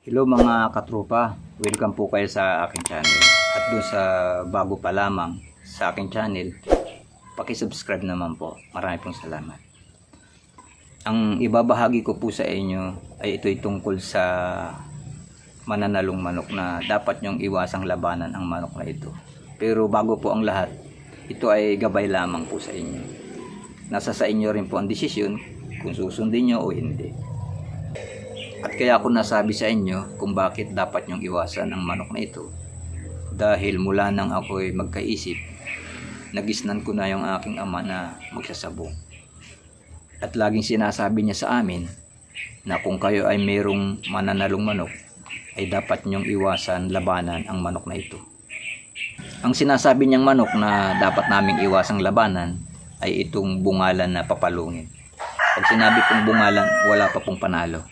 Hello mga katropa, welcome po kayo sa aking channel. At doon sa bago pa lamang sa aking channel, paki-subscribe naman po. Marami pong salamat. Ang ibabahagi ko po sa inyo ay ito'y tungkol sa mananalong manok na dapat nyong iwasang labanan ang manok na ito. Pero bago po ang lahat, ito ay gabay lamang po sa inyo. Nasa sa inyo rin po ang desisyon kung susundin nyo o hindi. At kaya ako nasabi sa inyo kung bakit dapat nyong iwasan ang manok na ito. Dahil mula nang ako'y magkaisip, nagisnan ko na yung aking ama na magsasabong. At laging sinasabi niya sa amin na kung kayo ay mayroong mananalong manok, ay dapat nyong iwasan labanan ang manok na ito. Ang sinasabi niyang manok na dapat naming iwasang labanan ay itong bungalan na papalungin. Pag sinabi kong bungalan, wala pa pong panalo.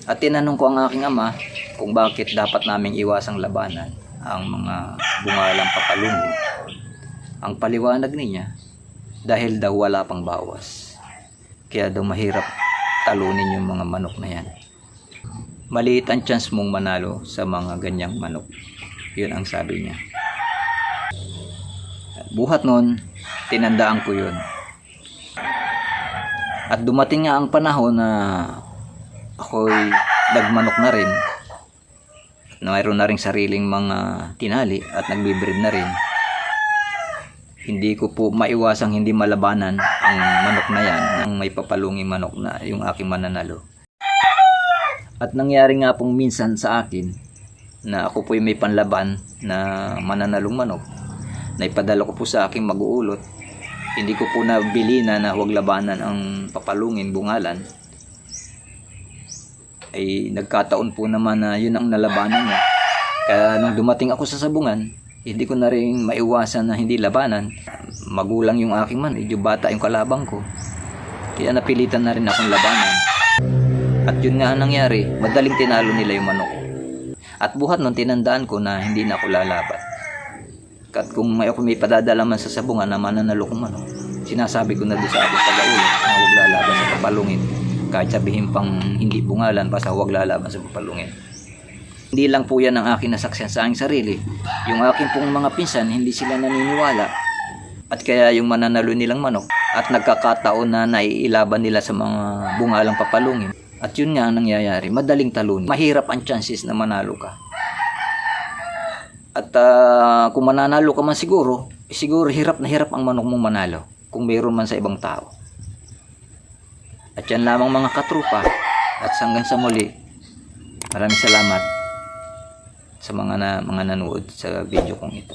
At tinanong ko ang aking ama kung bakit dapat naming iwasang labanan ang mga bungalang papalungin. Ang paliwanag niya, dahil daw wala pang bawas. Kaya daw mahirap talunin yung mga manok na yan. Maliit ang chance mong manalo sa mga ganyang manok. Yun ang sabi niya. Buhat nun, tinandaan ko yun. At dumating nga ang panahon na ako'y nagmanok na rin. Mayroon na rin sariling mga tinali at nagbibreed na rin. Hindi ko po maiwasang hindi malabanan ang manok na yan, ang may papalunging manok na yung aking mananalo. At nangyari nga pong minsan sa akin na ako po'y may panlaban na mananalong manok. Naipadala ko po sa aking mag-uulot. Hindi ko po nabili na huwag labanan ang papalungin, bungalan. Ay nagkataon po naman na yun ang nalabanan niya. Kaya nung dumating ako sa sabungan, hindi ko na rin maiwasan na hindi labanan. Magulang yung aking man, medyo bata yung kalabang ko. Kaya napilitan na rin akong labanan. At yun nga ang nangyari, madaling tinalo nila yung manok. At buhat nun tinandaan ko na hindi na ako lalaban. At kung ako may padadalaman sa sabungan na mananalo kong manok, sinasabi ko na doon sa aking pag-aulit na huwag lalaban sa papalungin. Kahit sabihin pang hindi bungalan, basta huwag lalaban sa papalungin. Hindi lang po yan ang akin nasaksihan sa aking sarili. Yung akin pong mga pinsan, hindi sila naniniwala. At kaya yung mananalo nilang manok, at nagkakataon na naiilaban nila sa mga bungalang papalungin. At yun nga ang nangyayari, madaling talunin. Mahirap ang chances na manalo ka. At kung mananalo ka man siguro, siguro hirap na hirap ang manok mong manalo. Kung mayroon man sa ibang tao. At yan lamang mga katrupa. At hanggang sa muli, maraming salamat sa mga nanood sa video kong ito.